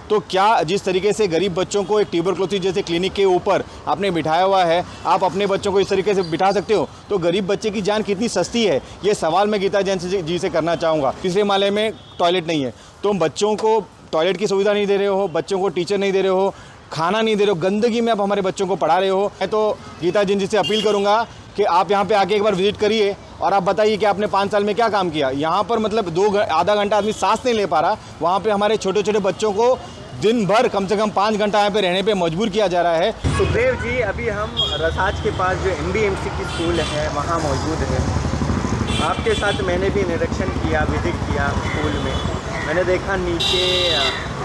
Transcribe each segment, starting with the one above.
तो क्या जिस तरीके से गरीब बच्चों को एक ट्यूबरक्लोसिस जैसे क्लिनिक के ऊपर आपने बिठाया हुआ है, आप अपने बच्चों को इस तरीके से बिठा सकते हो? तो गरीब बच्चे की जान कितनी सस्ती है, ये सवाल मैं गीता जैन जी से करना चाहूँगा। तीसरे माले में टॉयलेट नहीं है, तुम बच्चों को टॉयलेट की सुविधा नहीं दे रहे हो, बच्चों को टीचर नहीं दे रहे हो, खाना नहीं दे रहे हो, गंदगी में आप हमारे बच्चों को पढ़ा रहे हो। मैं तो गीता जैन जी से अपील करूँगा कि आप यहाँ पे आके एक बार विजिट करिए और आप बताइए कि आपने 5 साल में क्या काम किया। यहाँ पर मतलब आधा घंटा आदमी सांस नहीं ले पा रहा, वहाँ पे हमारे छोटे छोटे बच्चों को दिन भर कम से कम 5 घंटा यहाँ पे रहने पे मजबूर किया जा रहा है। सुखदेव जी, अभी हम रसाज के पास जो MBMC की स्कूल है वहाँ मौजूद है। आपके साथ मैंने भी निरीक्षण किया, विजिट किया स्कूल में। मैंने देखा नीचे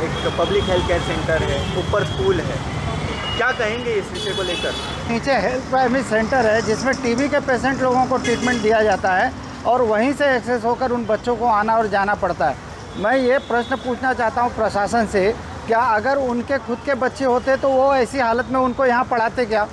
एक पब्लिक हेल्थ केयर सेंटर है, ऊपर स्कूल है। क्या कहेंगे इस विषय को लेकर? नीचे हेल्थ प्राइमरी सेंटर है जिसमें टीबी के पेशेंट लोगों को ट्रीटमेंट दिया जाता है और वहीं से एक्सेस होकर उन बच्चों को आना और जाना पड़ता है। मैं ये प्रश्न पूछना चाहता हूँ प्रशासन से, क्या अगर उनके खुद के बच्चे होते तो वो ऐसी हालत में उनको यहाँ पढ़ाते क्या?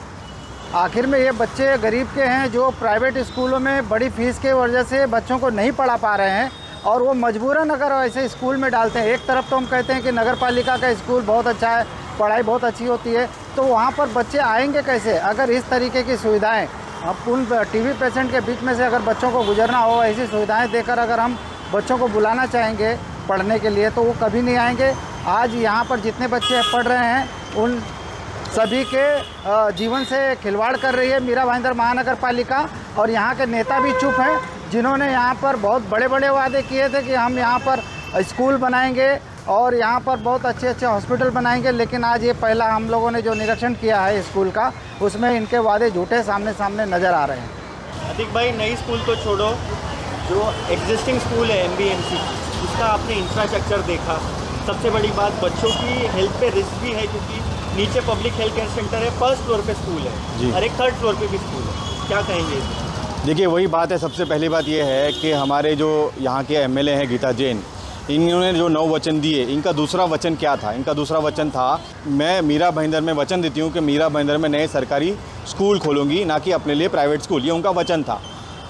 आखिर में ये बच्चे गरीब के हैं जो प्राइवेट स्कूलों में बड़ी फीस के वजह से बच्चों को नहीं पढ़ा पा रहे हैं और वो मजबूरन अगर ऐसे स्कूल में डालते हैं। एक तरफ तो हम कहते हैं कि नगर पालिका का स्कूल बहुत अच्छा है, पढ़ाई बहुत अच्छी होती है, तो वहाँ पर बच्चे आएंगे कैसे अगर इस तरीके की सुविधाएँ अब उन टीबी पेशेंट के बीच में से अगर बच्चों को गुजरना हो, ऐसी सुविधाएँ देकर अगर हम बच्चों को बुलाना चाहेंगे पढ़ने के लिए तो वो कभी नहीं आएंगे। आज यहाँ पर जितने बच्चे पढ़ रहे हैं उन सभी के जीवन से खिलवाड़ कर रही है मीरा भाईंदर महानगर पालिका और यहाँ के नेता भी चुप हैं, जिन्होंने यहाँ पर बहुत बड़े बड़े वादे किए थे कि हम यहाँ पर स्कूल बनाएंगे और यहाँ पर बहुत अच्छे अच्छे हॉस्पिटल बनाएंगे, लेकिन आज ये पहला हम लोगों ने जो निरीक्षण किया है स्कूल का, उसमें इनके वादे झूठे सामने सामने नज़र आ रहे हैं। अतिक भाई, नई स्कूल तो छोड़ो, जो एग्जिस्टिंग स्कूल है MBMC, उसका आपने इंफ्रास्ट्रक्चर देखा। सबसे बड़ी बात, बच्चों की हेल्थ पे रिस्क भी है क्योंकि नीचे पब्लिक हेल्थ केयर सेंटर है, फर्स्ट फ्लोर पे स्कूल है और एक थर्ड फ्लोर पे भी स्कूल है। क्या कहेंगे? देखिए, वही बात है। सबसे पहली बात ये है कि हमारे जो यहाँ के MLA हैं गीता जैन, इन्होंने जो 9 वचन दिए, इनका दूसरा वचन क्या था? इनका दूसरा वचन था, मैं मीरा भाईंदर में वचन देती हूँ कि मीरा भाईंदर में नए सरकारी स्कूल खोलूँगी, ना कि अपने लिए प्राइवेट स्कूल। ये उनका वचन था।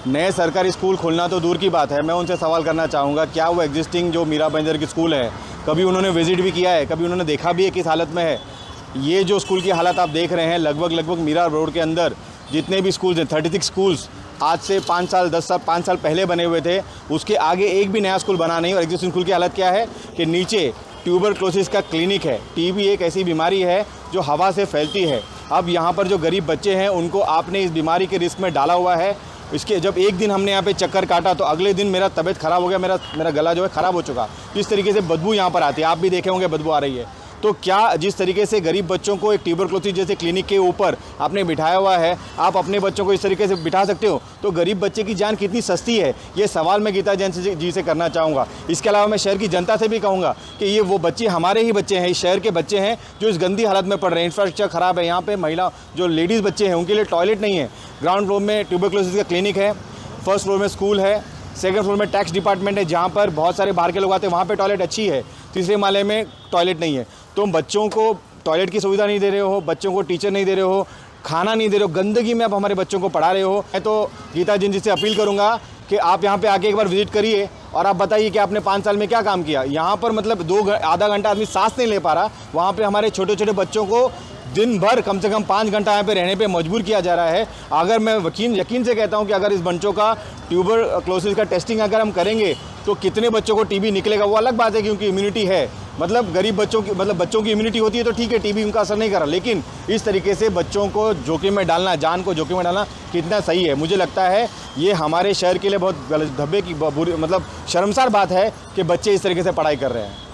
नए सरकारी स्कूल खोलना तो दूर की बात है। मैं उनसे सवाल करना चाहूँगा, क्या वो एग्जिस्टिंग जो मीरा भाईंदर की स्कूल है कभी उन्होंने विजिट भी किया है? कभी उन्होंने देखा भी है किस हालत में है? ये जो स्कूल की हालत आप देख रहे हैं, लगभग मीरा रोड के अंदर जितने भी स्कूल्स हैं, 36 स्कूल्स आज से 5 साल 10 साल 5 साल पहले बने हुए थे, उसके आगे एक भी नया स्कूल बना नहीं। और एग्जिस्टिंग स्कूल की हालत क्या है कि नीचे ट्यूबरक्लोसिस का क्लिनिक है। टीबी एक ऐसी बीमारी है जो हवा से फैलती है। अब यहाँ पर जो गरीब बच्चे हैं उनको आपने इस बीमारी के रिस्क में डाला हुआ है। इसके जब एक दिन हमने यहाँ पे चक्कर काटा तो अगले दिन मेरा तबीयत ख़राब हो गया, मेरा गला जो है ख़राब हो चुका। इस तरीके से बदबू यहाँ पर आती है, आप भी देखे होंगे बदबू आ रही है। तो क्या जिस तरीके से गरीब बच्चों को एक ट्यूबरक्लोसिस जैसे क्लिनिक के ऊपर आपने बिठाया हुआ है, आप अपने बच्चों को इस तरीके से बिठा सकते हो? तो गरीब बच्चे की जान कितनी सस्ती है, ये सवाल मैं गीता जैन जी से करना चाहूँगा। इसके अलावा मैं शहर की जनता से भी कहूँगा कि ये वो बच्चे हमारे ही बच्चे हैं, इस शहर के बच्चे हैं जो इस गंदी हालत में पड़ रहे हैं। इंफ्रास्ट्रक्चर ख़राब है, यहाँ पर महिला जो लेडीज़ बच्चे हैं उनके लिए टॉयलेट नहीं है। ग्राउंड फ्लोर में ट्यूबरक्लोसिस का क्लिनिक है, फर्स्ट फ्लोर में स्कूल है, सेकंड फ्लोर में टैक्स डिपार्टमेंट है जहाँ पर बहुत सारे बाहर के लोग आते हैं, वहाँ पे टॉयलेट अच्छी है। तीसरे माले में टॉयलेट नहीं है। तुम बच्चों को टॉयलेट की सुविधा नहीं दे रहे हो, बच्चों को टीचर नहीं दे रहे हो, खाना नहीं दे रहे हो, गंदगी में आप हमारे बच्चों को पढ़ा रहे हो। मैं तो गीता जैन जी से अपील करूँगा कि आप यहाँ पे आके एक बार विजिट करिए और आप बताइए कि आपने 5 साल में क्या काम किया। यहाँ पर मतलब आधा घंटा आदमी सांस नहीं ले पा रहा, वहाँ पे हमारे छोटे छोटे बच्चों को दिन भर कम से कम 5 घंटा यहाँ पे रहने पे मजबूर किया जा रहा है। अगर मैं यकीन से कहता हूँ कि अगर इस बच्चों का ट्यूबरक्लोसिस का टेस्टिंग अगर हम करेंगे तो कितने बच्चों को टीबी निकलेगा वो अलग बात है, क्योंकि इम्यूनिटी है। मतलब गरीब बच्चों की इम्यूनिटी होती है तो ठीक है, टीबी उनका असर नहीं कर रहा, लेकिन इस तरीके से बच्चों को जोखिम में डालना, जान को जोखिम में डालना कितना सही है? मुझे लगता है ये हमारे शहर के लिए बहुत गलत धब्बे की मतलब शर्मसार बात है कि बच्चे इस तरीके से पढ़ाई कर रहे हैं।